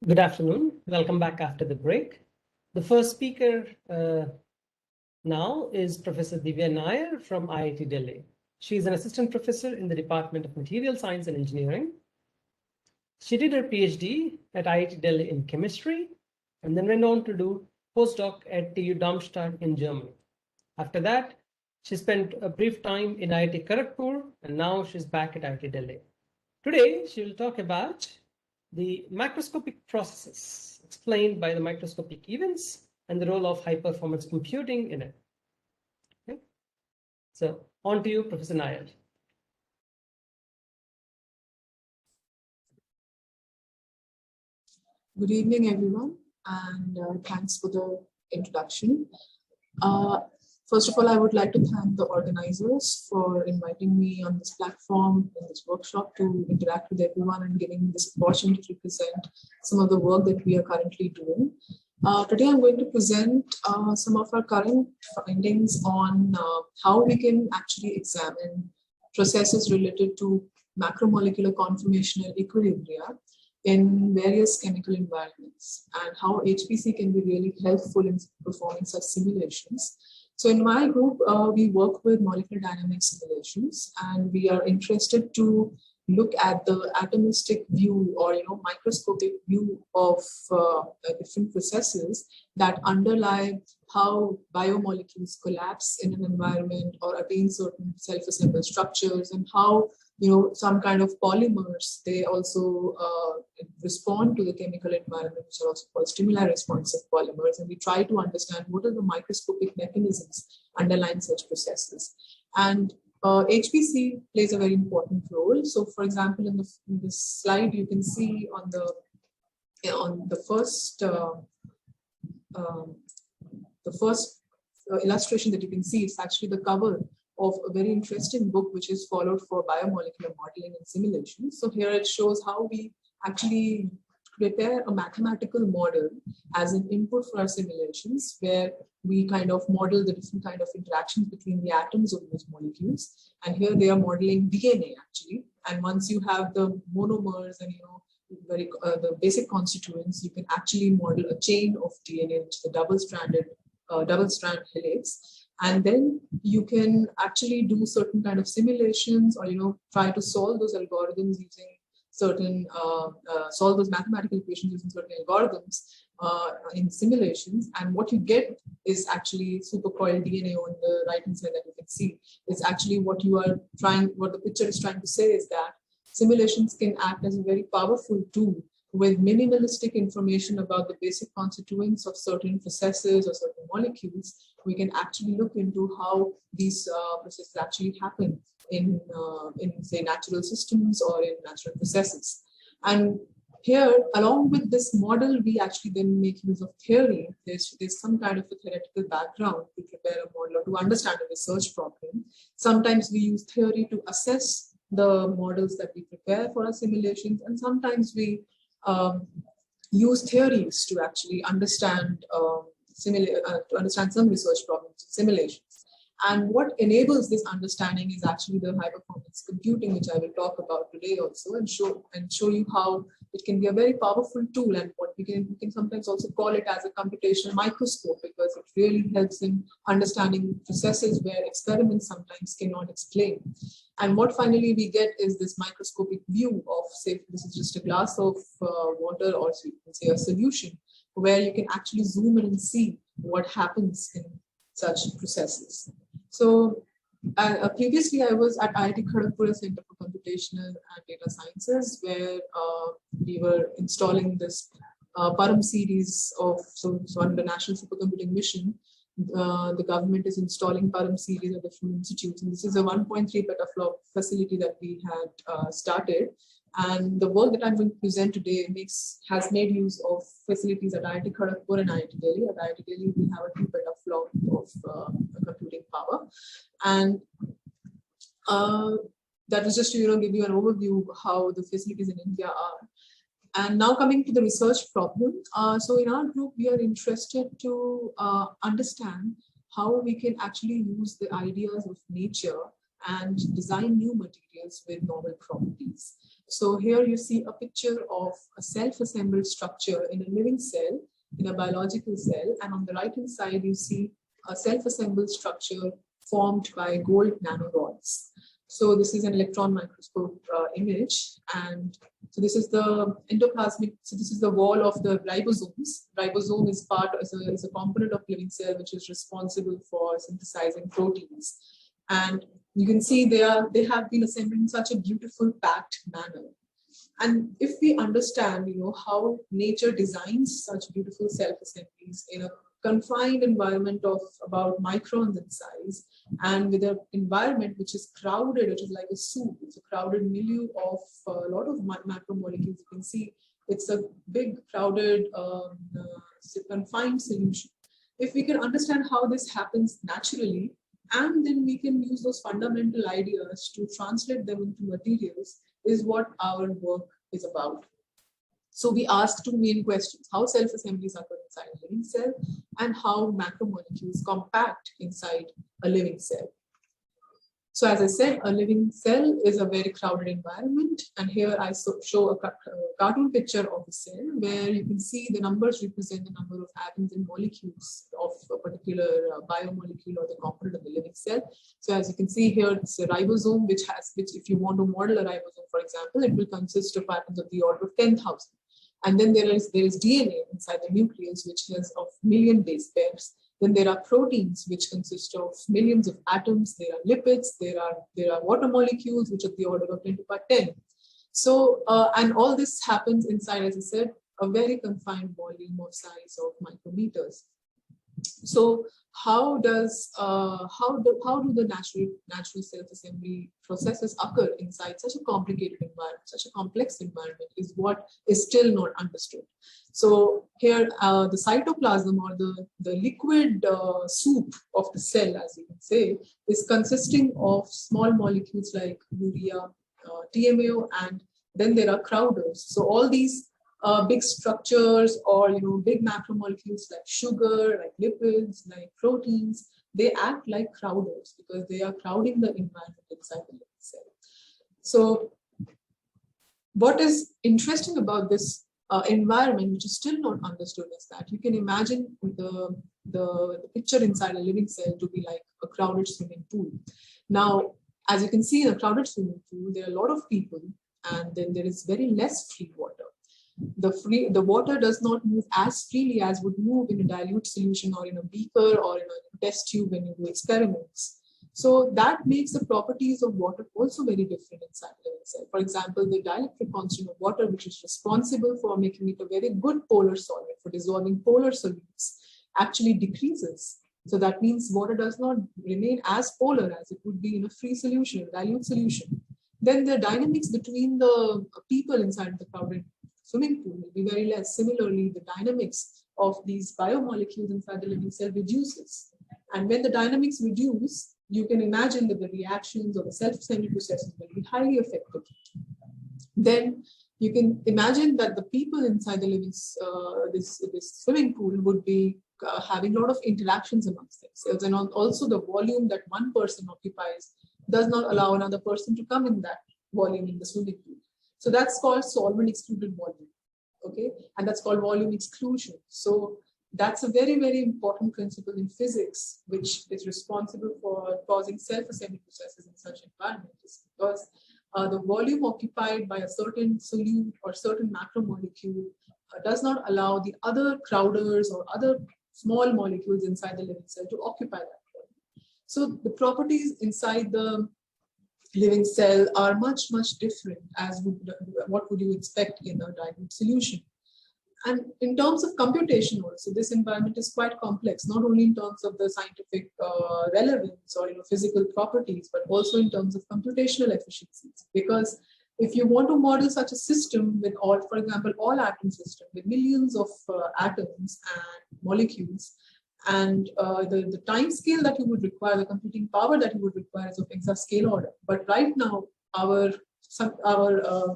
Good afternoon. Welcome back after the break. The first speaker now is Professor Divya Nayar from IIT Delhi. She is an assistant professor in the Department of Material Science and Engineering. She did her PhD at IIT Delhi in chemistry and then went on to do postdoc at TU Darmstadt in Germany. After that, she spent a brief time in IIT Kharagpur and now she's back at IIT Delhi. Today, she will talk about the macroscopic processes explained by the microscopic events and the role of high-performance computing in it. Okay. So on to you, Professor Nayar. Good evening, everyone, and thanks for the introduction. First of all, I would like to thank the organizers for inviting me on this platform in this workshop to interact with everyone and giving me this opportunity to present some of the work that we are currently doing. Today, I'm going to present some of our current findings on how we can actually examine processes related to macromolecular conformational equilibria in various chemical environments and how HPC can be really helpful in performing such simulations. So in my group, we work with molecular dynamics simulations, and we are interested to look at the atomistic view or microscopic view of different processes that underlie how biomolecules collapse in an environment or attain certain self-assembled structures, and how some kind of polymers, they also respond to the chemical environment, which are also called stimuli responsive polymers. And we try to understand what are the microscopic mechanisms underlying such processes. And HPC plays a very important role. So, for example, in this slide, you can see on the first illustration that you can see, it's actually the cover of a very interesting book which is followed for biomolecular modeling and simulation. So here it shows how we actually prepare a mathematical model as an input for our simulations, where we kind of model the different kind of interactions between the atoms of those molecules. And here they are modeling DNA actually. And once you have the monomers and the basic constituents, you can actually model a chain of DNA, which is a double-strand helix. And then you can actually do certain kind of simulations, or try to solve those algorithms using certain solve those mathematical equations using certain algorithms in simulations. And what you get is actually supercoiled DNA on the right hand side that you can see. It's actually what the picture is trying to say is that simulations can act as a very powerful tool with minimalistic information about the basic constituents of certain processes or certain molecules. We can actually look into how these processes actually happen in say, natural systems or in natural processes. And here, along with this model, we actually then make use of theory. There's some kind of a theoretical background to prepare a model or to understand a research problem. Sometimes we use theory to assess the models that we prepare for our simulations, and sometimes we use theories to actually understand some research problems in simulations. And what enables this understanding is actually the high performance computing, which I will talk about today also, and show you how it can be a very powerful tool, and what we can sometimes also call it as a computational microscope, because it really helps in understanding processes where experiments sometimes cannot explain. And what finally we get is this microscopic view of, say, this is just a glass of water, or so you can say a solution, where you can actually zoom in and see what happens in such processes. So previously I was at IIT Kharagpur Center for Computational and Data Sciences, where we were installing this Param series of, so under the National Supercomputing Mission, the government is installing Param series at different institutes. And this is a 1.3 petaflop facility that we had started. And the work that I'm going to present today has made use of facilities at IIT Kharagpur and IIT Delhi. At IIT Delhi, we have a 2 petaflop of computing power. And that was just to give you an overview of how the facilities in India are. And now coming to the research problem. So in our group, we are interested to understand how we can actually use the ideas of nature and design new materials with novel properties. So here you see a picture of a self-assembled structure in a living cell, in a biological cell, and on the right-hand side you see a self-assembled structure formed by gold nanorods. So this is an electron microscope image, and so this is the endoplasmic. So this is the wall of the ribosomes. Ribosome is a component of living cell which is responsible for synthesizing proteins, and you can see they have been assembled in such a beautiful packed manner. And if we understand, how nature designs such beautiful self-assemblies in a confined environment of about microns in size, and with an environment which is crowded, it is like a soup. It's a crowded milieu of a lot of macromolecules. You can see it's a big, crowded, confined solution. If we can understand how this happens naturally, and then we can use those fundamental ideas to translate them into materials, is what our work is about. So we ask two main questions: how self-assemblies occur inside a living cell, and how macromolecules compact inside a living cell. So as I said, a living cell is a very crowded environment. And here I show a cartoon picture of a cell where you can see the numbers represent the number of atoms and molecules of a particular biomolecule or the component of the living cell. So as you can see here, it's a ribosome, which if you want to model a ribosome, for example, it will consist of atoms of the order of 10,000. And then there is DNA inside the nucleus, which has of million base pairs. Then there are proteins, which consist of millions of atoms. There are lipids. There are water molecules, which are the order of 10 to the power 10. So, and all this happens inside, as I said, a very confined volume of size of micrometers. So, how do the natural self-assembly processes occur inside such a complicated environment, such a complex environment, is what is still not understood. So here, the cytoplasm, or the liquid soup of the cell, as you can say, is consisting of small molecules like urea, TMAO, and then there are crowders. So all these big structures, or big macromolecules like sugar, like lipids, like proteins, they act like crowders because they are crowding the environment inside the living cell. So what is interesting about this environment, which is still not understood, is that you can imagine the picture inside a living cell to be like a crowded swimming pool. Now, as you can see, in a crowded swimming pool, there are a lot of people, and then there is very less free water. The water does not move as freely as would move in a dilute solution, or in a beaker, or in a test tube when you do experiments. So that makes the properties of water also very different inside the living cell. For example, the dielectric constant of water, which is responsible for making it a very good polar solvent, for dissolving polar solutes, actually decreases. So that means water does not remain as polar as it would be in a free solution, a dilute solution. Then the dynamics between the people inside the crowded swimming pool will be very less. Similarly, the dynamics of these biomolecules inside the living cell reduces. And when the dynamics reduce, you can imagine that the reactions or the self-assembly processes will be highly affected. Then you can imagine that the people inside the living this swimming pool would be having a lot of interactions amongst themselves, and also the volume that one person occupies does not allow another person to come in that volume in the swimming pool. So that's called solvent excluded volume, okay? And that's called volume exclusion. So that's a very, very important principle in physics, which is responsible for causing self-assembly processes in such environments, because the volume occupied by a certain solute or certain macromolecule does not allow the other crowders or other small molecules inside the living cell to occupy that volume. So the properties inside the living cell are much, much different as what would you expect in a dilute solution. And in terms of computation also, this environment is quite complex, not only in terms of the scientific relevance or physical properties, but also in terms of computational efficiencies. Because if you want to model such a system with all, for example, all atom system with millions of atoms and molecules, and the time scale that you would require, the computing power that you would require is of exascale order. But right now, our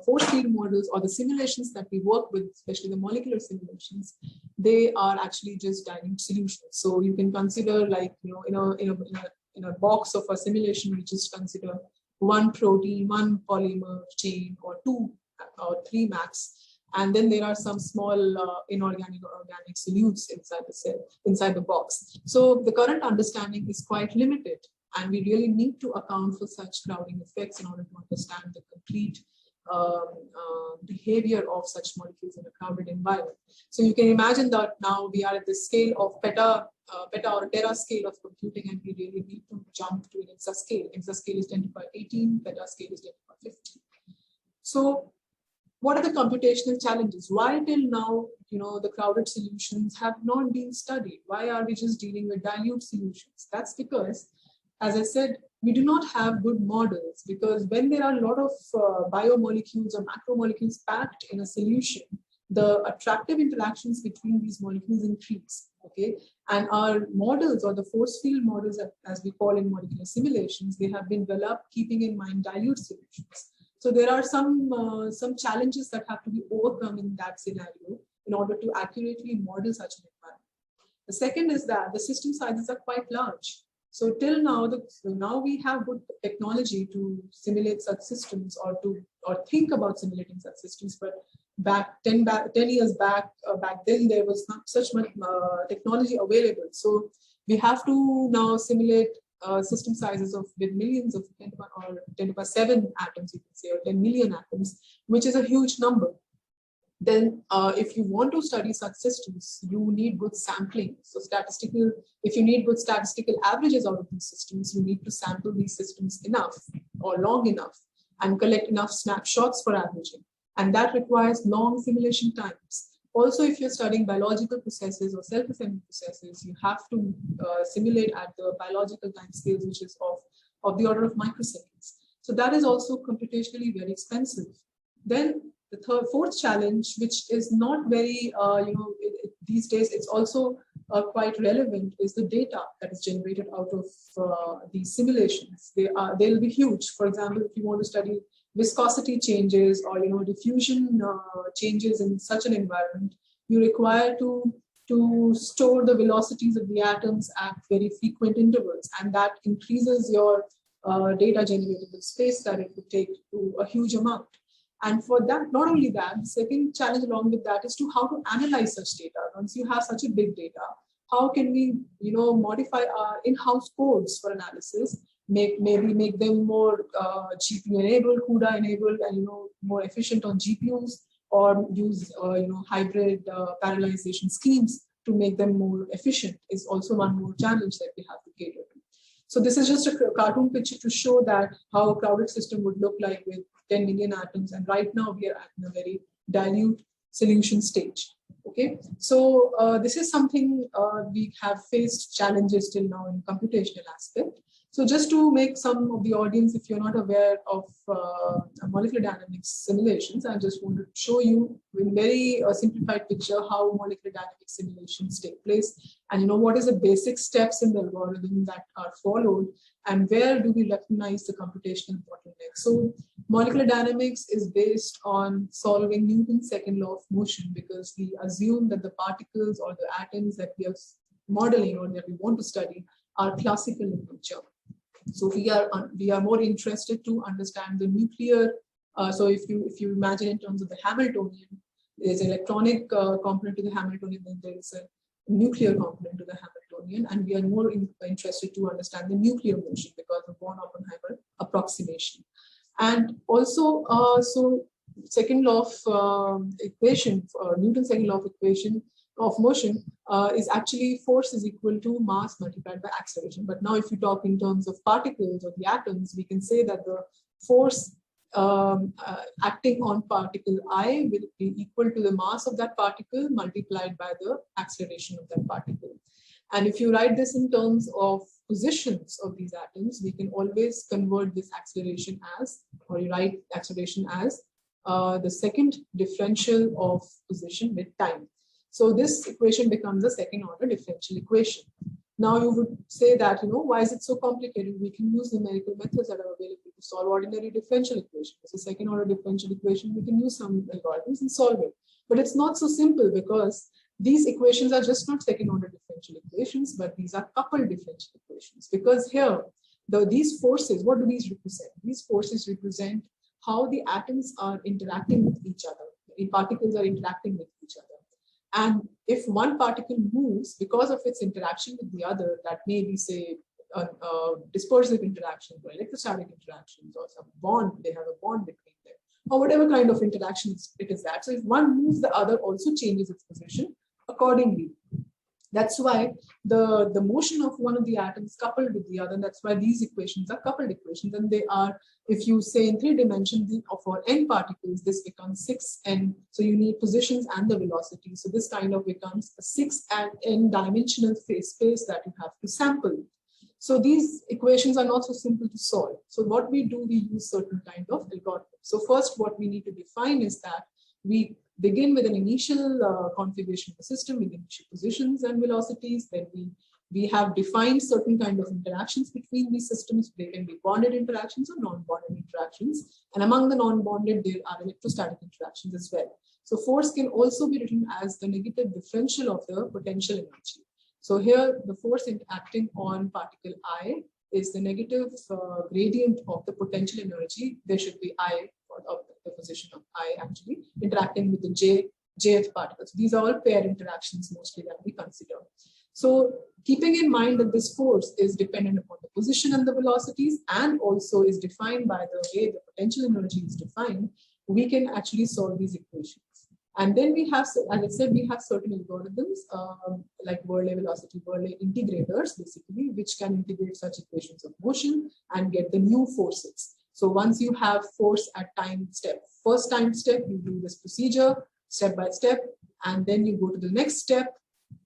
force field models or the simulations that we work with, especially the molecular simulations, they are actually just dilute solutions. So you can consider, like, in a box of a simulation, we just consider one protein, one polymer chain, or two or 3 max. And then there are some small inorganic or organic solutes inside the cell, inside the box. So the current understanding is quite limited, and we really need to account for such crowding effects in order to understand the complete behavior of such molecules in a crowded environment. So you can imagine that now we are at the scale of peta or tera scale of computing, and we really need to jump to an exascale. Exascale is 10 to the power 18, peta scale is 10 to the power 15. So what are the computational challenges? Why till now, the crowded solutions have not been studied? Why are we just dealing with dilute solutions? That's because, as I said, we do not have good models, because when there are a lot of biomolecules or macromolecules packed in a solution, the attractive interactions between these molecules increase, okay? And our models, or the force field models, as we call in molecular simulations, they have been developed keeping in mind dilute solutions. So there are some challenges that have to be overcome in that scenario in order to accurately model such an environment. The second is that the system sizes are quite large. So till now, now we have good technology to simulate such systems, or think about simulating such systems. But back 10 years back then, there was not such much technology available. So we have to now simulate system sizes with millions of 10 to the power 7 atoms, you can say, or 10 million atoms, which is a huge number. Then if you want to study such systems, you need good sampling. So if you need good statistical averages out of these systems, you need to sample these systems enough or long enough and collect enough snapshots for averaging. And that requires long simulation times. Also, if you're studying biological processes or self-assembly processes, you have to simulate at the biological time scales, which is of the order of microseconds. So that is also computationally very expensive. Then the fourth challenge, which is not very, these days, it's also quite relevant, is the data that is generated out of these simulations. They'll be huge. For example, if you want to study viscosity changes or diffusion changes in such an environment, you require to store the velocities of the atoms at very frequent intervals, and that increases your data generatable space that it would take to a huge amount. And for that, not only that, the second challenge along with that is how to analyze such data. Once you have such a big data, how can we modify our in-house codes for analysis, maybe make them more GPU enabled, CUDA enabled, and more efficient on GPUs, or use hybrid parallelization schemes to make them more efficient, is also one more challenge that we have to cater to. So this is just a cartoon picture to show that how a crowded system would look like with 10 million atoms, and right now we are at a very dilute solution stage. Okay, so this is something we have faced challenges till now in computational aspect. So just to make some of the audience, if you're not aware of molecular dynamics simulations, I just want to show you in very simplified picture how molecular dynamics simulations take place, and what is the basic steps in the algorithm that are followed, and where do we recognize the computational bottleneck. So molecular dynamics is based on solving Newton's second law of motion, because we assume that the particles or the atoms that we are modeling or that we want to study are classical in nature. So we are more interested to understand the nuclear. So if you imagine in terms of the Hamiltonian, there's an electronic component to the Hamiltonian, then there is a nuclear component to the Hamiltonian, and we are more interested to understand the nuclear motion because of Born-Oppenheimer approximation. And also, so second law of equation, Newton's second law of equation of motion is actually force is equal to mass multiplied by acceleration. But now if you talk in terms of particles or the atoms, we can say that the force acting on particle I will be equal to the mass of that particle multiplied by the acceleration of that particle. And if you write this in terms of positions of these atoms, we can always convert this acceleration as, or you write acceleration as the second differential of position with time. So this equation becomes a second order differential equation. Now you would say that, why is it so complicated? We can use numerical methods that are available to solve ordinary differential equations. It's a second order differential equation. We can use some algorithms and solve it. But it's not so simple, because these equations are just not second order differential equations, but these are coupled differential equations. Because here, these forces, what do these represent? These forces represent how the atoms are interacting with each other. The particles are interacting with each other. And if one particle moves because of its interaction with the other, that may be, say, dispersive interactions or electrostatic interactions or some bond, they have a bond between them, or whatever kind of interactions it is that. So if one moves, the other also changes its position accordingly. That's why the motion of one of the atoms coupled with the other, and that's why these equations are coupled equations. And they are, if you say in 3 dimensions, for n particles, this becomes 6n. So you need positions and the velocity. So this kind of becomes a 6 and n dimensional phase space that you have to sample. So these equations are not so simple to solve. So what we do, we use certain kind of algorithm. So first, what we need to define is that we begin with an initial configuration of the system with initial positions and velocities. Then we have defined certain kind of interactions between these systems. They can be bonded interactions or non-bonded interactions. And among the non-bonded, there are electrostatic interactions as well. So force can also be written as the negative differential of the potential energy. So here, the force acting on particle I is the negative gradient of the potential energy. There should be I of the position of I actually interacting with the jth particles. These are all pair interactions mostly that we consider. So keeping in mind that this force is dependent upon the position and the velocities and also is defined by the way the potential energy is defined, we can actually solve these equations. And then we have, as I said, we have certain algorithms like Worley velocity, Worley integrators, basically, which can integrate such equations of motion and get the new forces. So once you have force at time step, first time step, you do this procedure step by step, and then you go to the next step,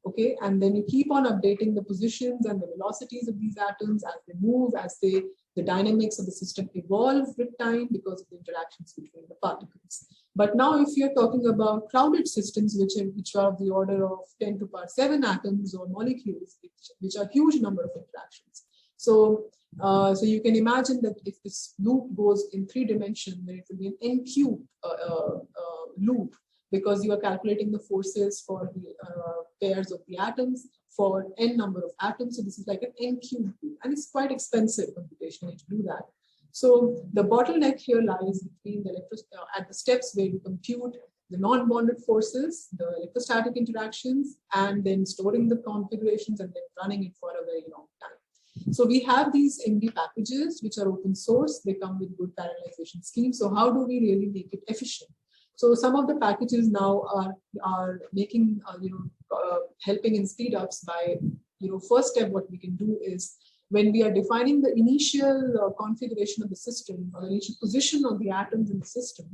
okay? And then you keep on updating the positions and the velocities of these atoms as they move, as the dynamics of the system evolve with time because of the interactions between the particles. But now if you're talking about crowded systems, which are of the order of 10 to the power 7 atoms or molecules, which are huge number of interactions. So you can imagine that if this loop goes in 3 dimensions, then it will be an n cube loop, because you are calculating the forces for the pairs of the atoms for n number of atoms. So this is like an n cube loop, and it's quite expensive computationally to do that. So the bottleneck here lies between the at the steps where you compute the non-bonded forces, the electrostatic interactions, and then storing the configurations and then running it for a very long time. So we have these MD packages which are open source. They come with good parallelization schemes. So how do we really make it efficient? So some of the packages now are making helping in speed ups by first step. What we can do is, when we are defining the initial configuration of the system or the initial position of the atoms in the system,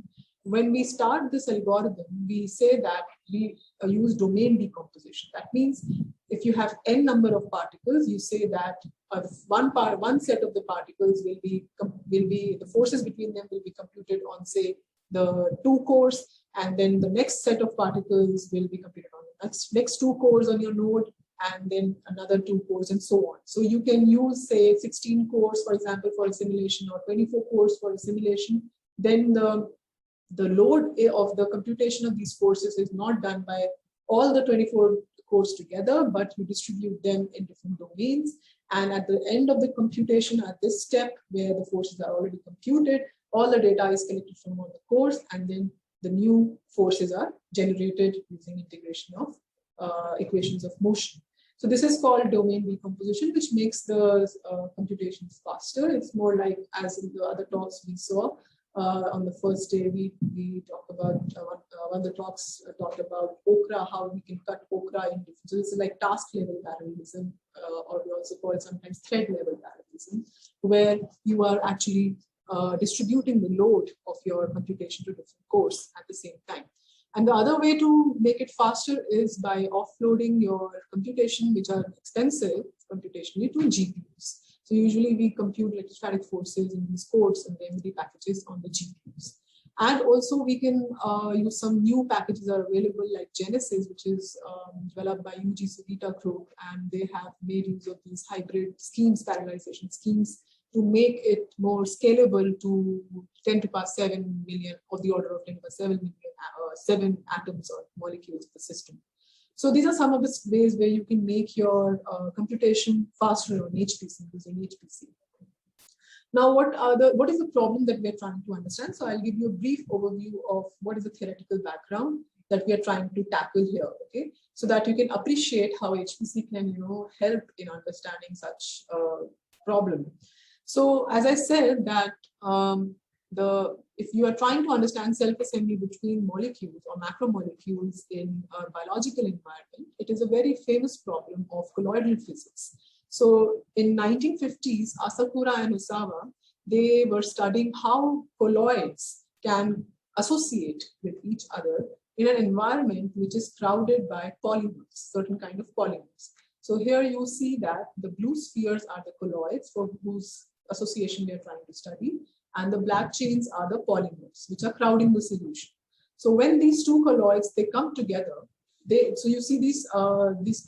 when we start this algorithm, we say that we use domain decomposition. That means if you have n number of particles, you say that one set of the particles will be the forces between them will be computed on, say, the 2 cores, and then the next set of particles will be computed on the next 2 cores on your node, and then another 2 cores, and so on. So you can use, say, 16 cores, for example, for a simulation, or 24 cores for a simulation. Then the load of the computation of these forces is not done by all the 24 cores together, but you distribute them in different domains. And at the end of the computation, at this step where the forces are already computed, all the data is collected from all the cores, and then the new forces are generated using integration of equations of motion. So this is called domain decomposition, which makes the computations faster. It's more like, as in the other talks we saw on the first day, we talked about, one of the talks talked about okra, how we can cut okra in different. So this is like task level parallelism, or we also call it sometimes thread level parallelism, where you are actually distributing the load of your computation to different cores at the same time. And the other way to make it faster is by offloading your computation, which are expensive computationally, to GPUs. So usually we compute electrostatic forces in these codes and the MD packages on the GPUs. And also we can use some new packages are available, like Genesis, which is developed by UG Sugita Group, and they have made use of these hybrid schemes, parallelization schemes, to make it more scalable to 10 to the power 7 million, or the order of 10 to the power 7 million, 7 atoms or molecules of the system. So these are some of the ways where you can make your computation faster on HPC, using HPC. Now, what is the problem that we're trying to understand? So I'll give you a brief overview of what is the theoretical background that we are trying to tackle here, okay? So that you can appreciate how HPC can, help in understanding such a problem. So as I said that if you are trying to understand self-assembly between molecules or macromolecules in a biological environment, it is a very famous problem of colloidal physics. So in 1950s, Asakura and Osawa, they were studying how colloids can associate with each other in an environment which is crowded by polymers, certain kind of polymers. So here you see that the blue spheres are the colloids for whose association we are trying to study, and the black chains are the polymers which are crowding the solution. So when these two colloids, they come together, so you see these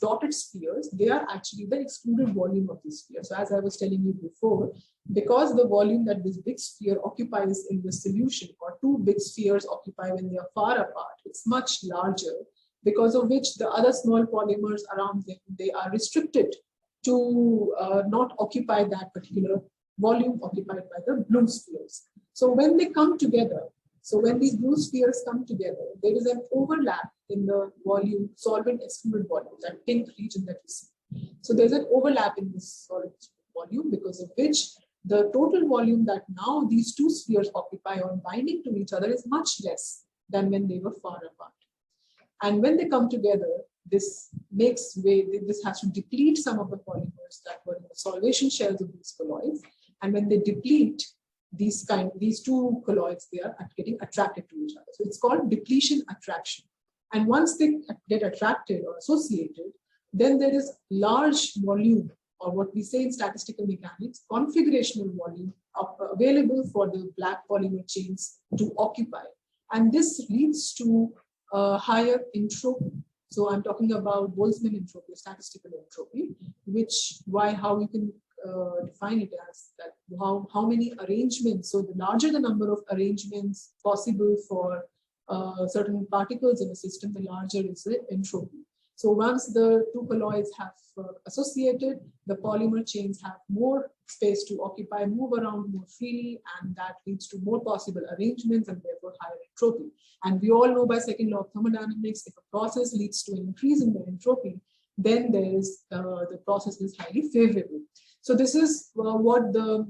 dotted spheres, they are actually the excluded volume of the sphere. So as I was telling you before, because the volume that this big sphere occupies in the solution, or two big spheres occupy when they are far apart, it's much larger, because of which the other small polymers around them, they are restricted to not occupy that particular volume occupied by the blue spheres. So when they come together, so when these blue spheres come together, there is an overlap in the volume, solvent excluded volume, that pink region that you see. So there's an overlap in this solvent volume, because of which the total volume that now these two spheres occupy on binding to each other is much less than when they were far apart. And when they come together, this has to deplete some of the polymers that were in the solvation shells of these colloids. And when they deplete, these two colloids, they are getting attracted to each other. So it's called depletion attraction. And once they get attracted or associated, then there is large volume, or what we say in statistical mechanics, configurational volume available for the black polymer chains to occupy. And this leads to higher entropy. So I'm talking about Boltzmann entropy, statistical entropy, how you can define it as that how many arrangements. So the larger the number of arrangements possible for certain particles in a system, the larger is the entropy. So once the two colloids have associated, the polymer chains have more space to occupy, move around more freely, and that leads to more possible arrangements and therefore higher entropy. And we all know by second law of thermodynamics, if a process leads to an increase in the entropy, then the process is highly favorable. So this is what the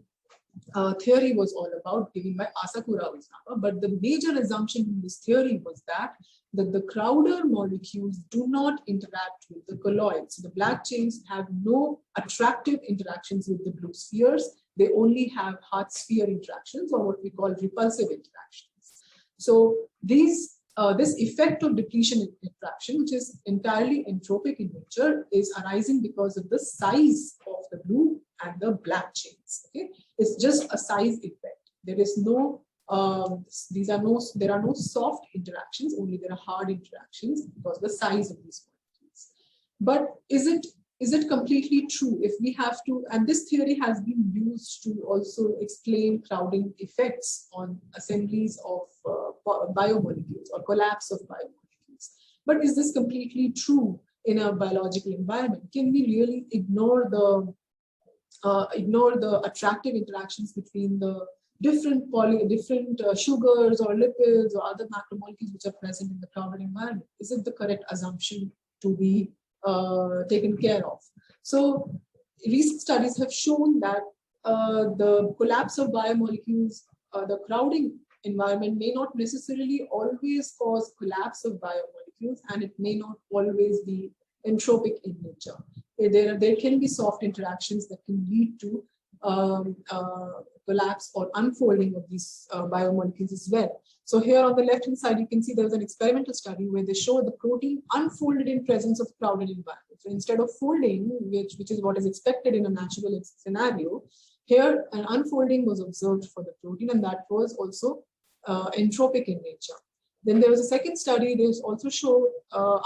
theory was all about, given by Asakura Osawa. But the major assumption in this theory was that the Crowder molecules do not interact with the colloids. So the black chains have no attractive interactions with the blue spheres. They only have hard sphere interactions, or what we call repulsive interactions. So this effect of depletion interaction, which is entirely entropic in nature, is arising because of the size of the blue and the black chains. Okay, it's just a size effect. There is no there are no soft interactions, only there are hard interactions because of the size of these molecules. But is it completely true? If we have to, and this theory has been used to also explain crowding effects on assemblies of biomolecules or collapse of biomolecules. But is this completely true in a biological environment? Can we really ignore the attractive interactions between the different sugars or lipids or other macromolecules which are present in the crowded environment? Is it the correct assumption to be taken care of? So recent studies have shown that the collapse of biomolecules, the crowding environment may not necessarily always cause collapse of biomolecules, and it may not always be entropic in nature. There can be soft interactions that can lead to collapse or unfolding of these biomolecules as well. So here on the left-hand side, you can see there was an experimental study where they show the protein unfolded in presence of crowded environment. So instead of folding, which is what is expected in a natural scenario, here an unfolding was observed for the protein, and that was also entropic in nature. Then there was a second study. They also show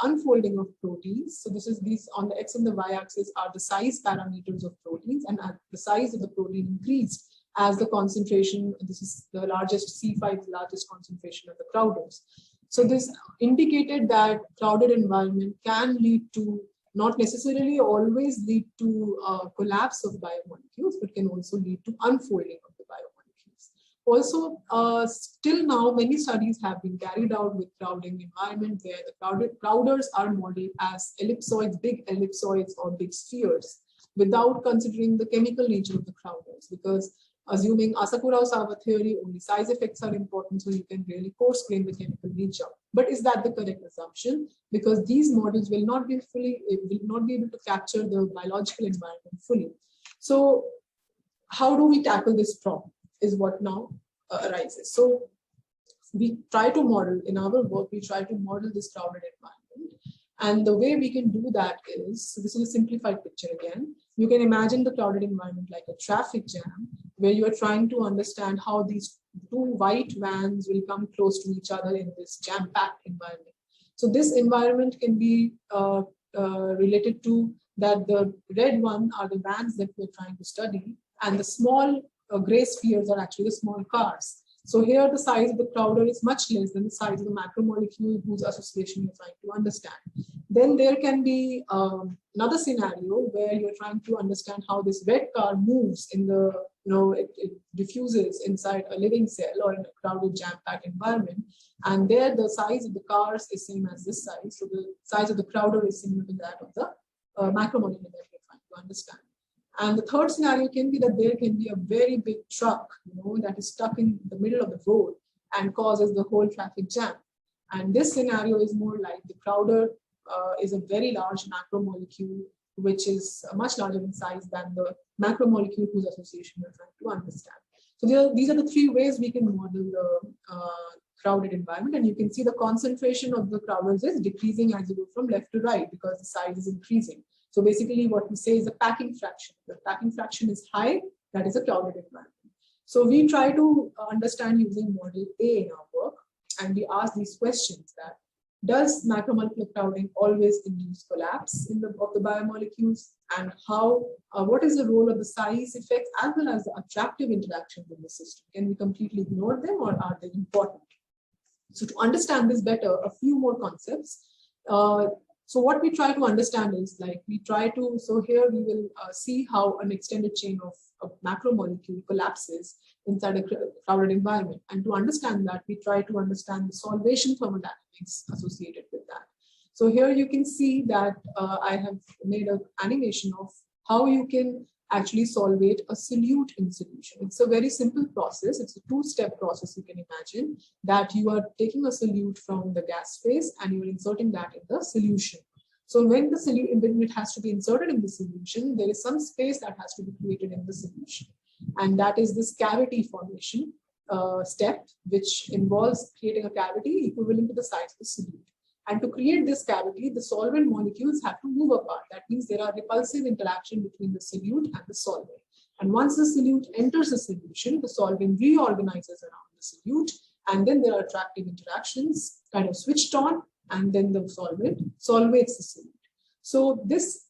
unfolding of proteins. So these on the x and the y axis are the size parameters of proteins, and the size of the protein increased as the concentration. This is the largest C5, the largest concentration of the crowders. So this indicated that crowded environment can lead to, not necessarily always lead to collapse of biomolecules, but can also lead to unfolding of the Also, still now, many studies have been carried out with crowding environment where the crowders are modeled as ellipsoids, big ellipsoids or big spheres, without considering the chemical nature of the crowders. Because assuming Asakura-Osawa theory, only size effects are important, so you can really coarse grain the chemical nature. But is that the correct assumption? Because these models will not be able to capture the biological environment fully. So how do we tackle this problem is what now arises. So we try to model, in our work, we try to model this crowded environment. And the way we can do that is, so this is a simplified picture again. You can imagine the crowded environment like a traffic jam, where you are trying to understand how these two white vans will come close to each other in this jam-packed environment. So this environment can be related to that the red one are the vans that we're trying to study, and the small gray spheres are actually the small cars. So here the size of the crowder is much less than the size of the macromolecule whose association you're trying to understand. Then there can be another scenario where you're trying to understand how this red car moves in the, it diffuses inside a living cell or in a crowded jam-packed environment. And there the size of the cars is same as this size. So the size of the crowder is similar to that of the macromolecule that we're trying to understand. And the third scenario can be that there can be a very big truck, that is stuck in the middle of the road and causes the whole traffic jam. And this scenario is more like the crowder is a very large macromolecule, which is much larger in size than the macromolecule whose association we're trying to understand. So these are the three ways we can model the crowded environment. And you can see the concentration of the crowders is decreasing as you go from left to right because the size is increasing. So basically what we say is the packing fraction. The packing fraction is high, that is a crowded environment. So we try to understand using model A in our work, and we ask these questions that, does macromolecular crowding always induce collapse of the biomolecules? And what is the role of the size effects as well as the attractive interactions in the system? Can we completely ignore them or are they important? So to understand this better, a few more concepts. So what we try to understand is so here we will see how an extended chain of macromolecule collapses inside a crowded environment. And to understand that, we try to understand the solvation thermodynamics associated with that. So here you can see that I have made an animation of how you can actually solvate a solute in solution. It's a very simple process. It's a two-step process, you can imagine, that you are taking a solute from the gas phase and you're inserting that in the solution. So when it has to be inserted in the solution, there is some space that has to be created in the solution. And that is this cavity formation step, which involves creating a cavity equivalent to the size of the solute. And to create this cavity, the solvent molecules have to move apart. That means there are repulsive interaction between the solute and the solvent. And once the solute enters the solution, the solvent reorganizes around the solute, and then there are attractive interactions kind of switched on, and then the solvent solvates the solute. So this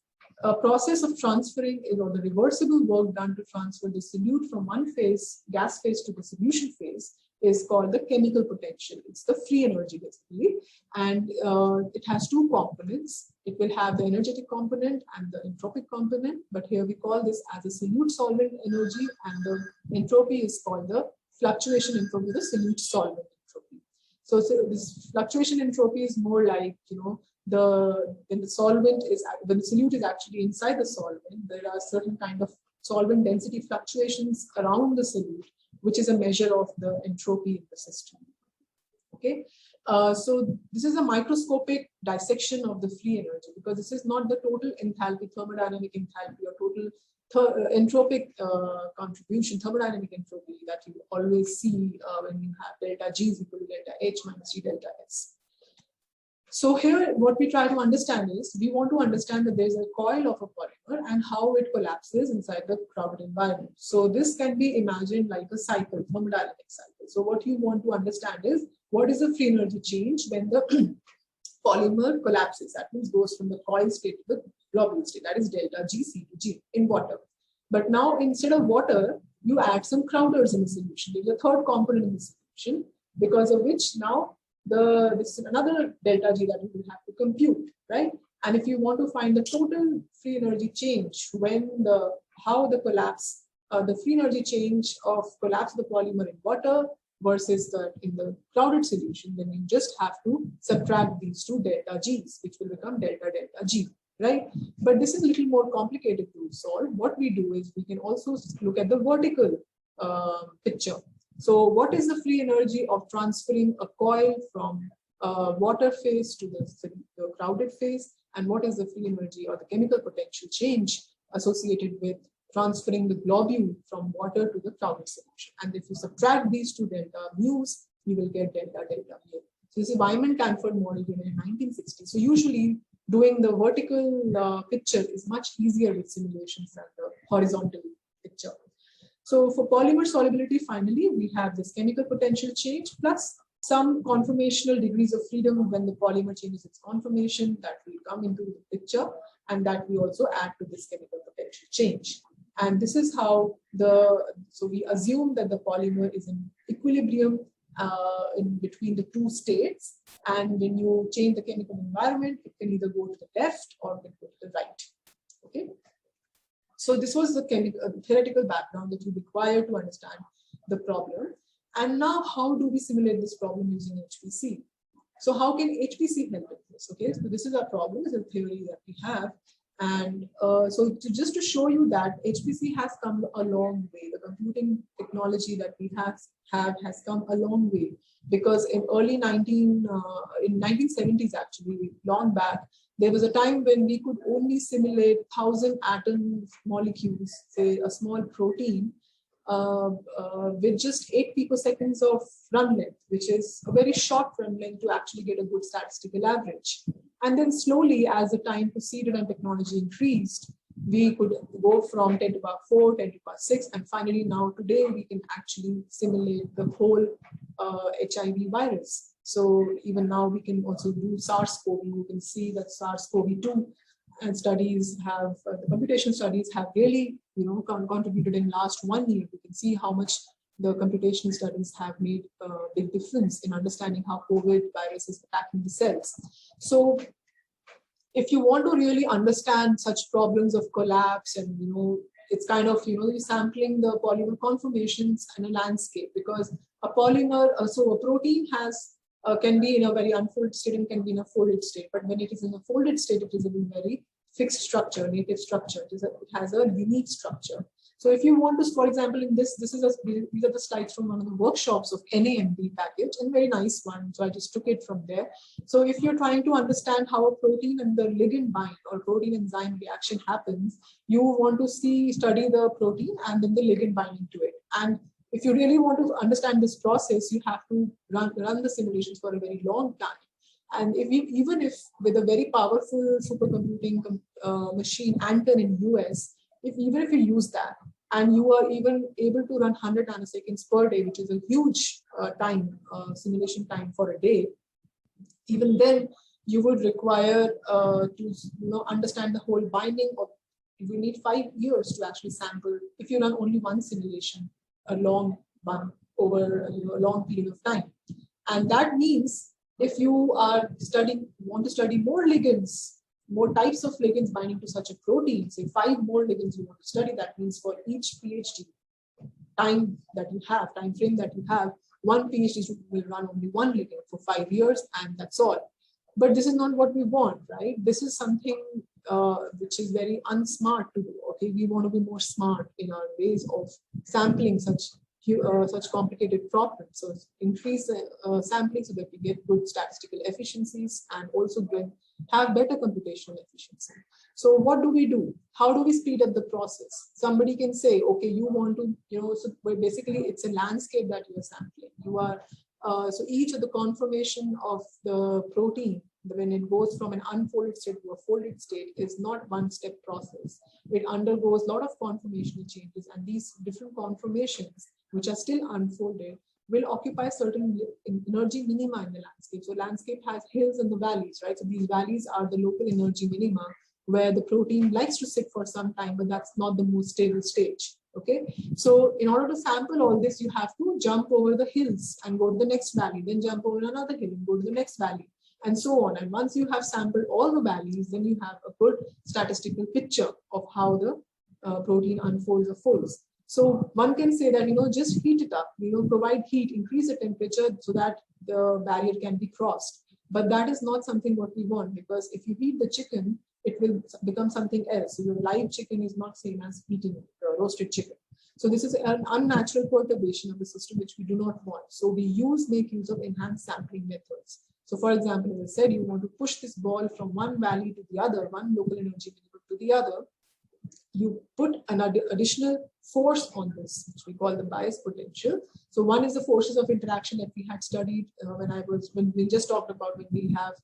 process of transferring, the reversible work done to transfer the solute from one phase, gas phase, to the solution phase is called the chemical potential. It's the free energy basically, and it has two components. It will have the energetic component and the entropic component, but here we call this as a solute solvent energy, and the entropy is called the fluctuation entropy, the solute solvent entropy. So this fluctuation entropy is more like, when the solute is actually inside the solvent, there are certain kind of solvent density fluctuations around the solute, which is a measure of the entropy in the system. Okay, so this is a microscopic dissection of the free energy, because this is not the total enthalpy, thermodynamic enthalpy, or total entropic contribution, thermodynamic entropy that you always see when you have delta G is equal to delta H minus G delta S. So here, what we try to understand is, we want to understand that there's a coil of a polymer and how it collapses inside the crowded environment. So this can be imagined like a cycle, thermodynamic cycle. So what you want to understand is, what is the free energy change when the polymer collapses? That means goes from the coil state to the globule state, that is delta GC to G in water. But now instead of water, you add some crowders in the solution. There's a third component in the solution, because of which now this is another delta G that you will have to compute, right? And if you want to find the total free energy change when how the collapse the free energy change of collapse of the polymer in water versus that in the crowded solution, then you just have to subtract these two delta G's, which will become delta delta G, right? But this is a little more complicated to solve. What we do is we can also look at the vertical picture. So what is the free energy of transferring a coil from water phase to the crowded phase? And what is the free energy or the chemical potential change associated with transferring the globule from water to the crowded solution? And if you subtract these two delta mu's, you will get delta delta mu. So this is Wyman-Canford model given in 1960. So usually doing the vertical picture is much easier with simulations than the horizontal picture. So for polymer solubility, finally, we have this chemical potential change plus some conformational degrees of freedom when the polymer changes its conformation that will come into the picture, and that we also add to this chemical potential change. And this is how so we assume that the polymer is in equilibrium in between the two states. And when you change the chemical environment, it can either go to the left or it can go to the right. Okay. So this was the theoretical background that you require to understand the problem. And now how do we simulate this problem using HPC? So how can HPC help with this? Okay, so this is our problem, this is a theory that we have. And just to show you that HPC has come a long way. The computing technology that we have has come a long way, because in in 1970s, actually, long back, there was a time when we could only simulate 1,000 atom molecules, say a small protein, with just 8 picoseconds of run length, which is a very short run length to actually get a good statistical average. And then slowly, as the time proceeded and technology increased, we could go from 10 to the power 4, 10 to the power 6, and finally now today we can actually simulate the whole HIV virus. So even now we can also do SARS-CoV. You can see that SARS-CoV-2 and studies have, the computation studies have really, contributed in last 1 year. You can see how much the computational studies have made a big difference in understanding how COVID virus is attacking the cells. So if you want to really understand such problems of collapse and, it's kind of, sampling the polymer conformations and a landscape, because a polymer, so a protein can be in a very unfolded state and can be in a folded state. But when it is in a folded state, it is a very fixed structure, native structure. It has a unique structure. So if you want to, for example, in these are the slides from one of the workshops of NAMD package, and very nice one. So I just took it from there. So if you're trying to understand how a protein and the ligand bind or protein enzyme reaction happens, you want to study the protein and then the ligand binding to it. And if you really want to understand this process, you have to run the simulations for a very long time. And even if with a very powerful supercomputing machine, Anton in US, even if you use that, and you are even able to run 100 nanoseconds per day, which is a huge simulation time for a day, even then you would require to understand the whole binding of, you need 5 years to actually sample if you run only one simulation, a long one over a long period of time. And that means if you want to study more ligands, more types of ligands binding to such a protein, say 5 more ligands you want to study, that means for each PhD time frame that you have, one PhD will run only one ligand for 5 years, and that's all. But this is not what we want, right? This is something which is very unsmart to do. Okay, we want to be more smart in our ways of sampling such complicated problems. So increase sampling so that we get good statistical efficiencies and also have better computational efficiency. So what do we do? How do we speed up the process? Somebody can say, okay, you want to, so basically it's a landscape that you are sampling. You are so each of the conformation of the protein, when it goes from an unfolded state to a folded state, is not one-step process. It undergoes a lot of conformational changes, and these different conformations, which are still unfolded, will occupy certain energy minima in the landscape. So landscape has hills and the valleys, right? So these valleys are the local energy minima where the protein likes to sit for some time, but that's not the most stable stage. Okay, so in order to sample all this, you have to jump over the hills and go to the next valley, then jump over another hill and go to the next valley, and so on. And once you have sampled all the valleys, then you have a good statistical picture of how the protein unfolds or folds. So one can say that, just heat it up, provide heat, increase the temperature so that the barrier can be crossed. But that is not something what we want, because if you heat the chicken, it will become something else. So your live chicken is not same as eating roasted chicken. So this is an unnatural perturbation of the system, which we do not want. So we make use of enhanced sampling methods. So for example, as I said, you want to push this ball from one valley to the other, one local energy minimum to the other. You put an additional force on this, which we call the bias potential. So one is the forces of interaction that we had studied when we just talked about, when we have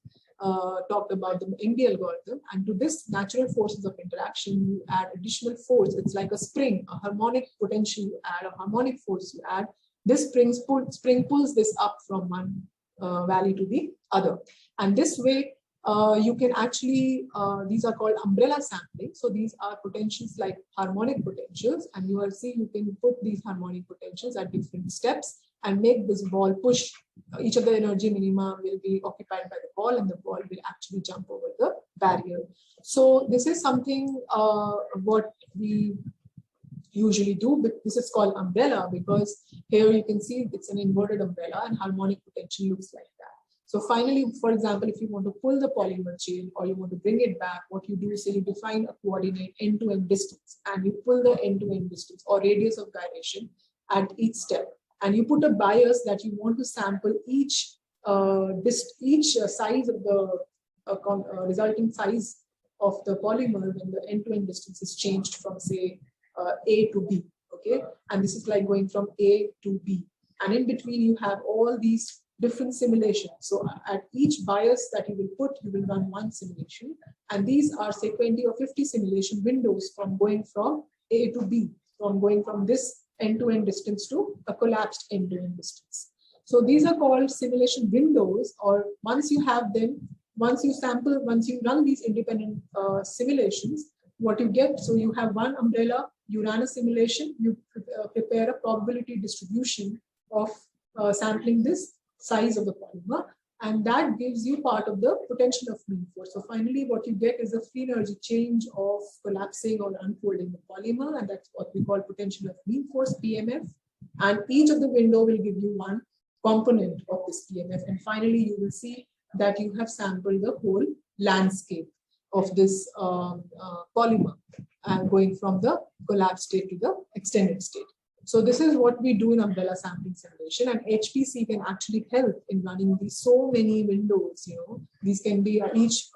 talked about the MD algorithm. And to this natural forces of interaction, you add additional force. It's like a spring, a harmonic potential you add, a harmonic force you add. This spring pulls this up from one valley to the other. And this way, you can actually, these are called umbrella sampling. So these are potentials like harmonic potentials, and you will see you can put these harmonic potentials at different steps and make this ball push. Each of the energy minima will be occupied by the ball, and the ball will actually jump over the barrier. So this is something what we usually do, but this is called umbrella because here you can see it's an inverted umbrella and harmonic potential looks like that. So finally, for example, if you want to pull the polymer chain or you want to bring it back, what you do is you define a coordinate end-to-end distance, and you pull the end-to-end distance or radius of gyration at each step. And you put a bias that you want to sample each size of the resulting size of the polymer when the end-to-end distance is changed from, say, A to B, okay? And this is like going from A to B. And in between, you have all these different simulations. So at each bias that you will put, you will run one simulation. And these are, say, 20 or 50 simulation windows from going from A to B, from going from this end-to-end distance to a collapsed end-to-end distance. So these are called simulation windows, or once you have them, once you run these independent simulations, what you get, so you have one umbrella, you run a simulation, you prepare a probability distribution of sampling this size of the polymer, and that gives you part of the potential of mean force. So finally, what you get is a free energy change of collapsing or unfolding the polymer, and that's what we call potential of mean force, PMF. And each of the window will give you one component of this PMF. And finally, you will see that you have sampled the whole landscape of this polymer, going from the collapsed state to the extended state. So this is what we do in umbrella sampling simulation, and HPC can actually help in running these so many windows. These can be, each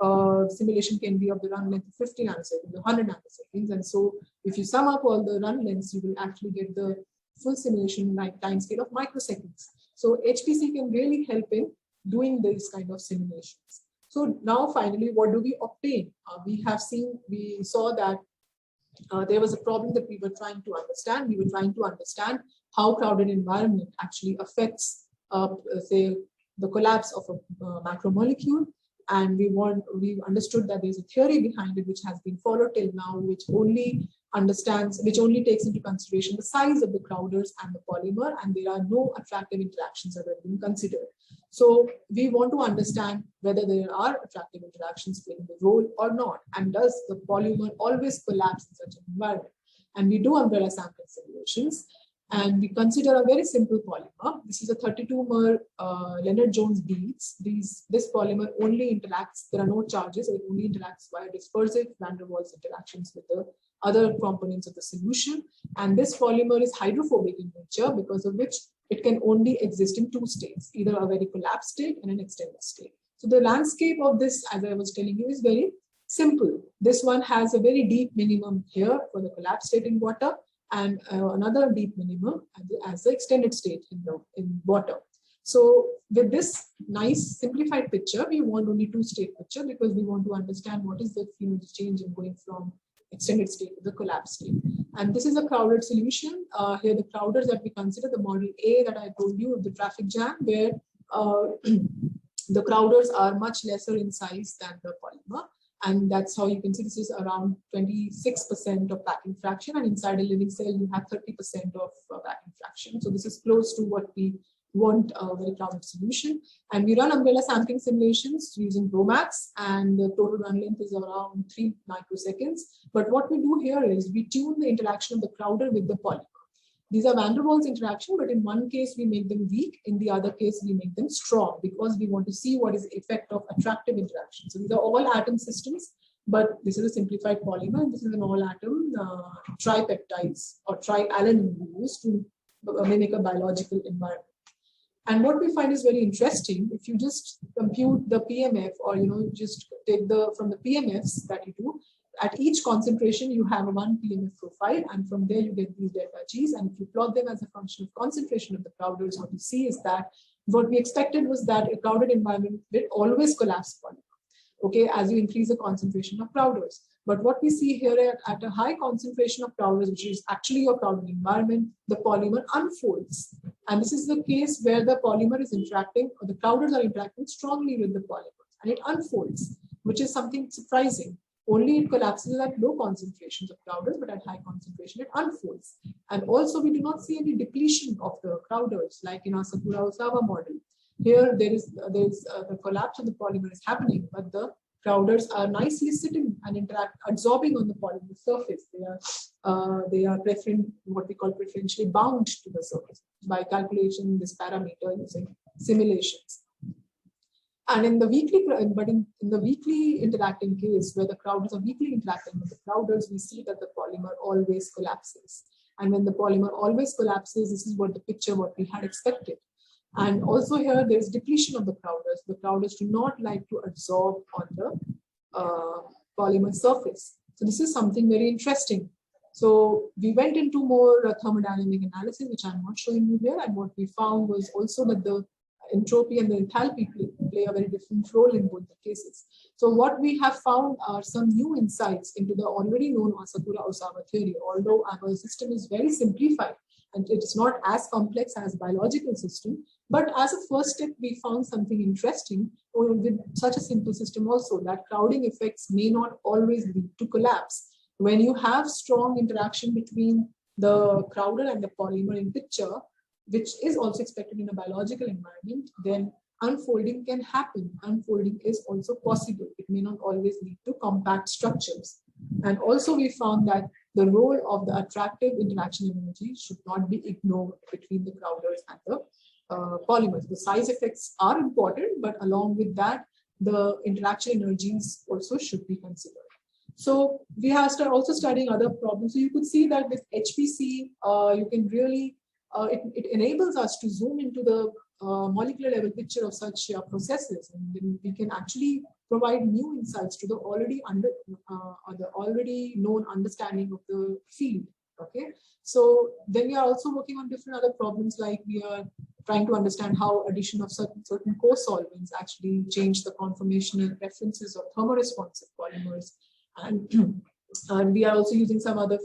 simulation can be of the run length of 50 nanoseconds, 100 nanoseconds, and so if you sum up all the run lengths, you will actually get the full simulation time scale of microseconds. So HPC can really help in doing these kind of simulations. So now finally, what do we obtain? We saw that there was a problem that we were trying to understand. We were trying to understand how crowded environment actually affects, say, the collapse of a macromolecule. And we understood that there's a theory behind it which has been followed till now, which only takes into consideration the size of the crowders and the polymer, and there are no attractive interactions that have been considered. So we want to understand whether there are attractive interactions playing the role or not, and does the polymer always collapse in such an environment? And we do umbrella sampling simulations, and we consider a very simple polymer. This is a 32-mer Leonard-Jones beads. This polymer only interacts, there are no charges, it only interacts via dispersive van der Waals interactions with the other components of the solution. And this polymer is hydrophobic in nature, because of which it can only exist in two states, either a very collapsed state and an extended state. So the landscape of this, as I was telling you, is very simple. This one has a very deep minimum here for the collapsed state in water, and another deep minimum as the extended state in water. So with this nice simplified picture, we want only two-state picture, because we want to understand what is the free change in going from extended state to the collapsed state. And this is a crowded solution. Here the crowders that we consider, the model A that I told you of the traffic jam, where the crowders are much lesser in size than the polymer. And that's how you can see this is around 26% of packing fraction, and inside a living cell you have 30% of packing fraction. So this is close to what we want, a very crowded solution. And we run umbrella sampling simulations using Romax, and the total run length is around 3 microseconds. But what we do here is we tune the interaction of the crowder with the polymer. These are van der Waals interaction, but in one case we make them weak, in the other case we make them strong, because we want to see what is the effect of attractive interaction. So these are all atom systems, but this is a simplified polymer, and this is an all-atom tripeptides or trialanine we use to mimic a biological environment. And what we find is very interesting. If you just compute the PMF, or just take from the PMFs that you do, at each concentration you have a one PMF profile, and from there you get these delta G's. And if you plot them as a function of concentration of the Crowders, what you see is that what we expected was that a crowded environment will always collapse polymer, okay, as you increase the concentration of Crowders. But what we see here at a high concentration of Crowders, which is actually your crowded environment, the polymer unfolds. And this is the case where the polymer is interacting, or the Crowders are interacting strongly with the polymers, and it unfolds, which is something surprising. Only it collapses at low concentrations of Crowders, but at high concentration it unfolds. And also we do not see any depletion of the Crowders like in our Sakura-Osawa model. Here there is the collapse of the polymer is happening, but the Crowders are nicely sitting and absorbing on the polymer surface. They are what we call preferentially bound to the surface by calculation this parameter using simulations. And in the weakly interacting case, where the Crowders are weakly interacting with the Crowders, we see that the polymer always collapses. And when the polymer always collapses, this is what we had expected. And also here, there is depletion of the Crowders. The Crowders do not like to absorb on the polymer surface. So this is something very interesting. So we went into more thermodynamic analysis, which I'm not showing you here. And what we found was also that the entropy and the enthalpy play a very different role in both the cases. So what we have found are some new insights into the already known Sakura-Osawa theory, although our system is very simplified and it is not as complex as biological system. But as a first step, we found something interesting with such a simple system also, that crowding effects may not always lead to collapse. When you have strong interaction between the Crowder and the polymer in picture, which is also expected in a biological environment, then unfolding can happen. Unfolding is also possible. It may not always lead to compact structures. And also we found that the role of the attractive interaction energy should not be ignored between the Crowders and the polymers. The size effects are important, but along with that, the interaction energies also should be considered. So we have also studying other problems. So you could see that with HPC, you can really it enables us to zoom into the molecular level picture of such processes, and then we can actually provide new insights to the already known understanding of the field. Okay, so then we are also working on different other problems, like we are trying to understand how addition of certain co-solvents actually change the conformational preferences of thermoresponsive polymers, and we are also using some other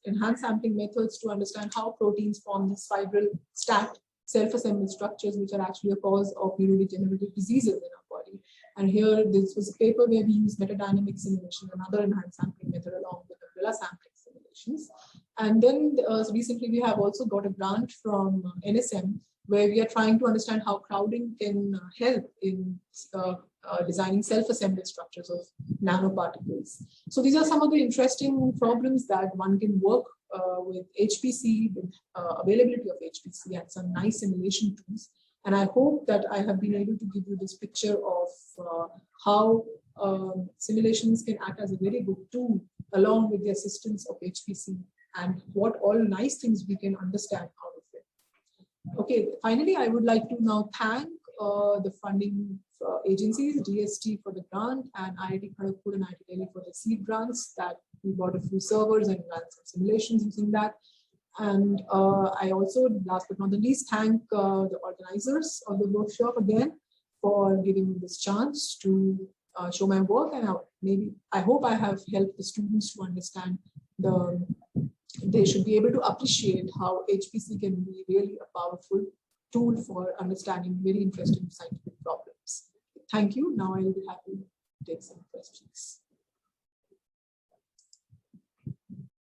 enhanced sampling methods to understand how proteins form these fibril stacked self-assembled structures, which are actually a cause of neurodegenerative diseases in our body. And here, this was a paper where we used metadynamic simulation, another enhanced sampling method, along with umbrella sampling simulations. And then recently, we have also got a grant from NSM, where we are trying to understand how crowding can help in designing self-assembled structures of nanoparticles. So these are some of the interesting problems that one can work with HPC, with availability of HPC and some nice simulation tools. And I hope that I have been able to give you this picture of how simulations can act as a very good tool along with the assistance of HPC, and what all nice things we can understand out of it. Okay, finally, I would like to now thank the funding agencies, DST for the grant, and IIT Kharagpur and IIT Delhi for the seed grants that we bought a few servers and ran some simulations using that. And I also, last but not the least, thank the organizers of the workshop again for giving me this chance to show my work. And I hope I have helped the students to understand they should be able to appreciate how HPC can be really a powerful tool for understanding very interesting scientific problems. Thank you. Now I will be happy to take some questions.